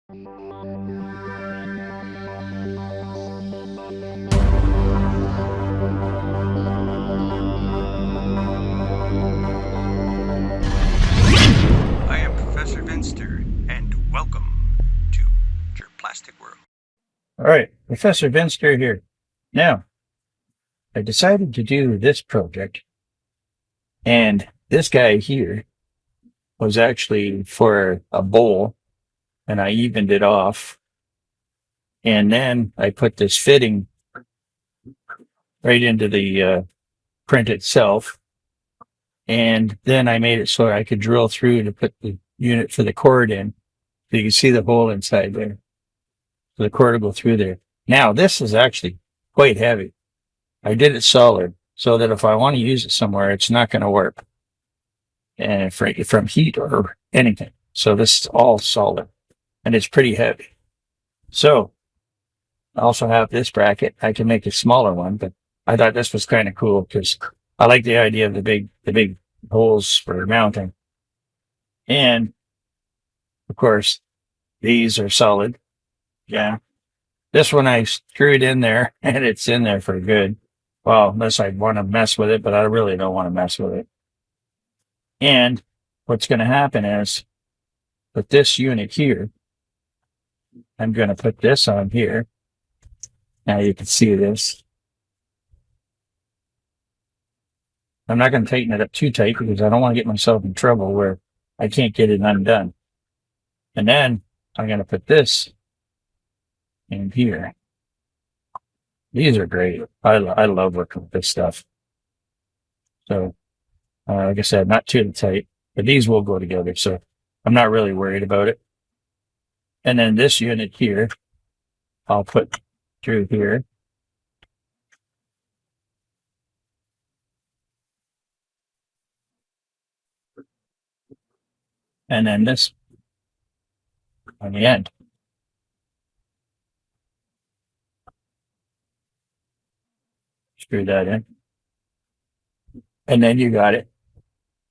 I am Professor Vinster, and welcome to your plastic world. All right, Professor Vinster here. Now, I decided to do this project, and this guy here was actually for a bowl, and I evened it off. And then I put this fitting right into the print itself. And then I made it so I could drill through to put the unit for the cord in. So you can see the hole inside there. So the cord will go through there. Now, this is actually quite heavy. I did it solid so that if I want to use it somewhere, it's not going to work. And from heat or anything. So this is all solid. And it's pretty heavy. So I also have this bracket. I can make a smaller one, but I thought this was kind of cool because I like the idea of the big holes for mounting. And of course, these are solid. Yeah. This one I screwed in there and it's in there for good. Well, unless I want to mess with it, but I really don't want to mess with it. And what's going to happen is with this unit here, I'm going to put this on here. Now you can see this. I'm not going to tighten it up too tight because I don't want to get myself in trouble where I can't get it undone. And then I'm going to put this in here. These are great. I love working with this stuff. So, like I said, not too tight, but these will go together. So I'm not really worried about it. And then this unit here, I'll put through here. And then this on the end. Screw that in. And then you got it.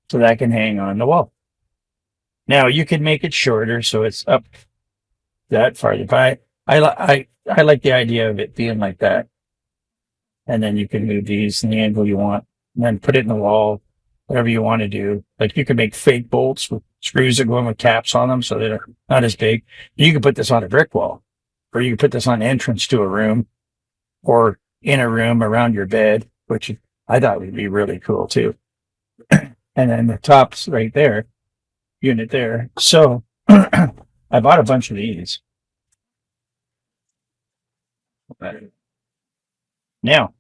So that can hang on the wall. Now you can make it shorter so it's up that far. But I like the idea of it being like that. And then you can move these in the angle you want. And then put it in the wall, whatever you want to do. Like you can make fake bolts with screws that go in with caps on them so they're not as big. You can put this on a brick wall. Or you can put this on the entrance to a room. Or in a room around your bed, which I thought would be really cool too. And then the top's right there, unit there. So I bought a bunch of these. Now,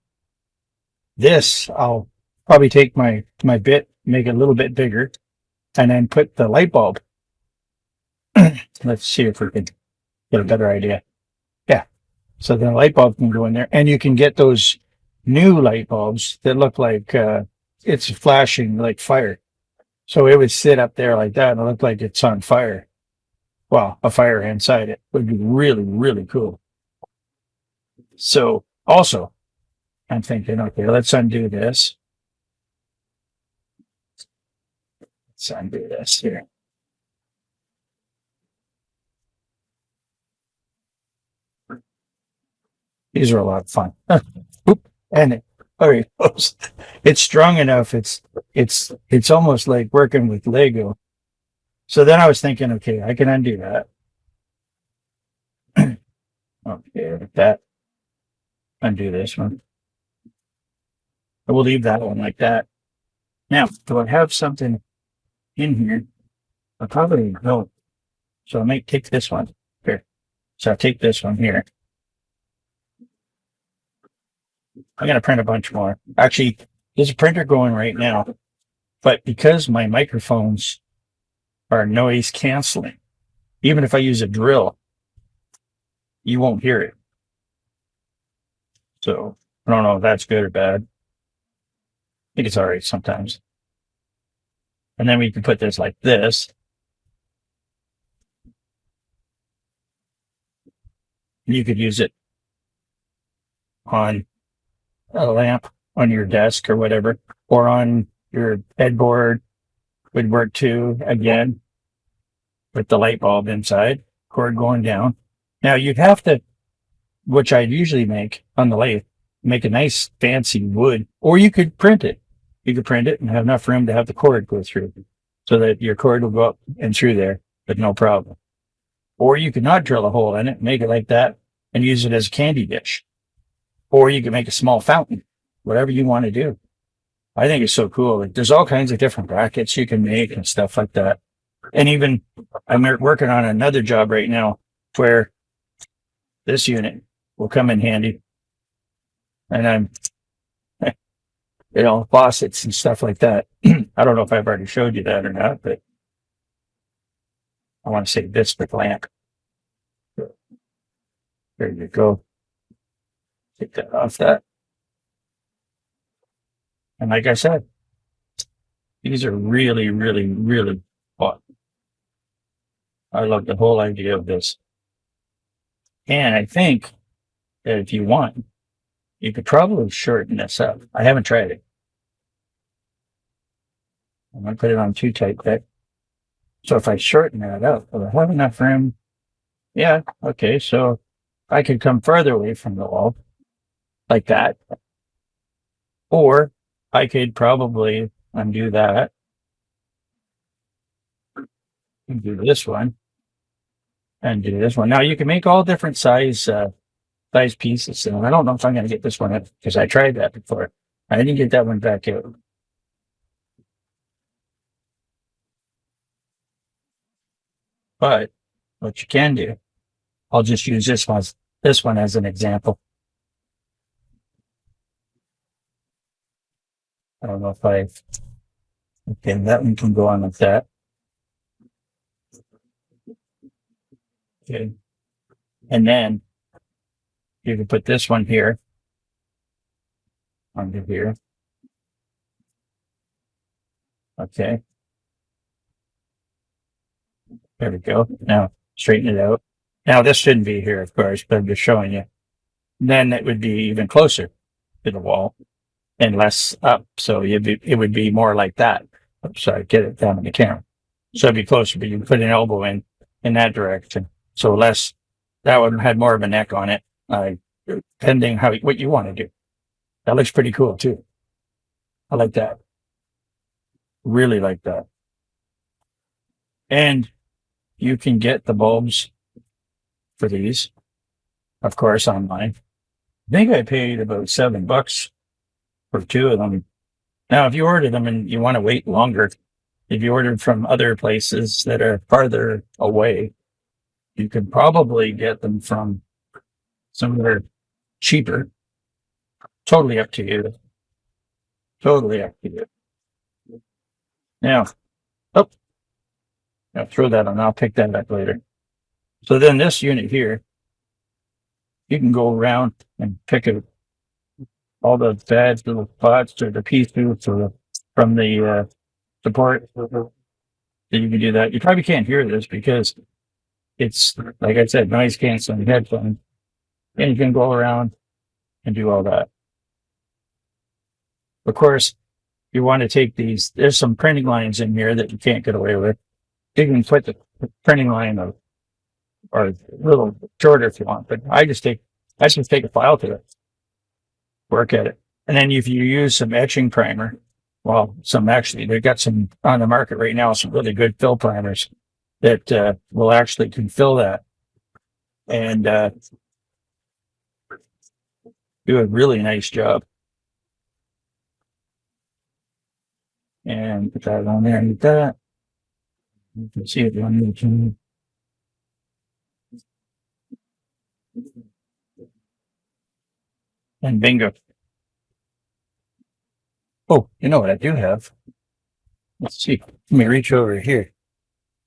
this, I'll probably take my bit, make it a little bit bigger, and then put the light bulb. Let's see if we can get a better idea. Yeah. So the light bulb can go in there, and you can get those new light bulbs that look like it's flashing like fire. So it would sit up there like that and look like it's on fire. Well, a fire inside it would be really, really cool. So also, I'm thinking, okay, let's undo this. Let's undo this here. These are a lot of fun. Oop, and it goes. It's strong enough. It's almost like working with Lego. So then I was thinking, okay, I can undo that. Okay, like that. Undo this one. I will leave that one like that. Now, do I have something in here? I probably don't. So I might take this one here. So I'll take this one here. I'm going to print a bunch more. Actually, there's a printer going right now, but because my microphones are noise canceling, even if I use a drill, you won't hear it. So I don't know if that's good or bad. I think it's all right sometimes. And then we can put this like this. You could use it on a lamp on your desk or whatever, or on your headboard would work too, again, with the light bulb inside. cord going down. Now you'd have to, which I'd usually make on the lathe, make a nice fancy wood, or you could print it. You could print it and have enough room to have the cord go through so that your cord will go up and through there, but no problem. Or you could not drill a hole in it, make it like that, and use it as a candy dish. Or you could make a small fountain, whatever you want to do. I think it's so cool. Like, there's all kinds of different brackets you can make and stuff like that. And even I'm working on another job right now where this unit will come in handy. And I'm, faucets and stuff like that. I don't know if I've already showed you that or not, but I want to say this with lamp. There you go. Take that off that. And like I said, these are really, really, really fun. I love the whole idea of this. And I think that if you want, you could probably shorten this up. I haven't tried it. I'm going to put it on too tight there. So if I shorten that up, will I have enough room? Yeah, okay, so I could come further away from the wall, like that. Or I could probably undo that and do this one and do this one. Now you can make all different size pieces. And I don't know if I'm going to get this one up because I tried that before. I didn't get that one back out. But what you can do, I'll just use this one as an example. I don't know if okay, that one can go on like that. Okay. And then you can put this one here under here. Okay. There we go. Now straighten it out. Now this shouldn't be here, of course, but I'm just showing you. Then it would be even closer to the wall and less up. So it would be more like that. Oops, sorry, get it down in the camera. So it'd be closer, but you can put an elbow in that direction. So less, that one had more of a neck on it, depending what you want to do. That looks pretty cool too. I like that. Really like that. And you can get the bulbs for these, of course, online. I think I paid about $7 for 2 of them. Now, if you order them and you want to wait longer, if you ordered from other places that are farther away, you could probably get them from somewhere cheaper. Totally up to you. Totally up to you. Now, I'll throw that on. I'll pick that up later. So then this unit here, you can go around and pick out all the bad little spots or the pieces or from the support. Then you can do that. You probably can't hear this because it's, like I said, noise canceling headphones. And you can go around and do all that. Of course, you want to take these, there's some printing lines in here that you can't get away with. You can put the printing line or a little shorter if you want, but I just take a file to it, work at it. And then if you use some etching primer, well, they've got some on the market right now, some really good fill primers that will actually can fill that and do a really nice job. And put that on there and that. You can see it on YouTube. And bingo. Oh, you know what I do have? Let's see. Let me reach over here.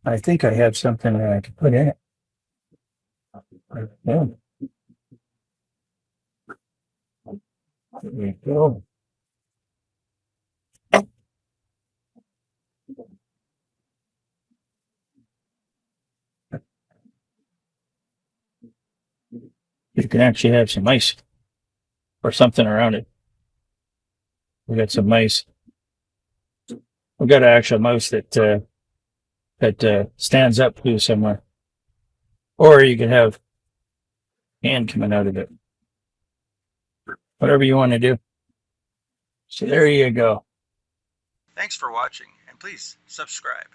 I think I have something that I can put in it. Yeah. There we go. You can actually have some ice or something around it. We got some mice. We got an actual mouse that stands up to somewhere. Or you could have hand coming out of it. Whatever you want to do. So there you go. Thanks for watching, and please subscribe.